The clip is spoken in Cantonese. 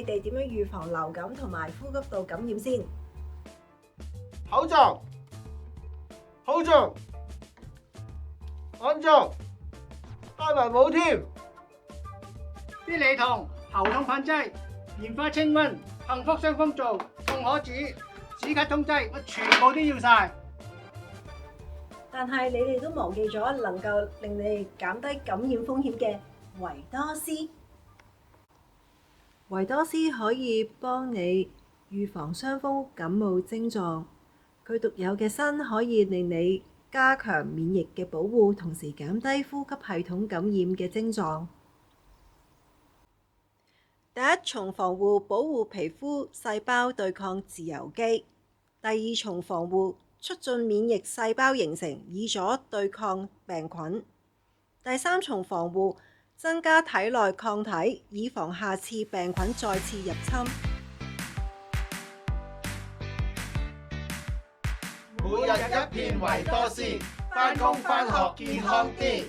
哋點樣預防流感同埋呼吸道感染先。口罩，口罩，眼罩，戴埋帽添。必理痛、喉痛噴劑、棉花清瘟、幸福傷風皂、痛可止、止咳通劑，我全部都要晒。但係你哋都忘記咗能夠令你哋減低感染風險嘅維多斯。維多斯可以幫你預防傷風感冒症狀，佢獨有嘅砷可以令你加強免疫嘅保護，同時減低呼吸系統感染嘅症狀。第一重防護保護皮膚細胞對抗自由基，第二重防護促進免疫細胞形成，以佐對抗病菌。第三重防護增加體內抗體，以防下次病菌再次入侵。每日一片維多斯，返工返學健康啲。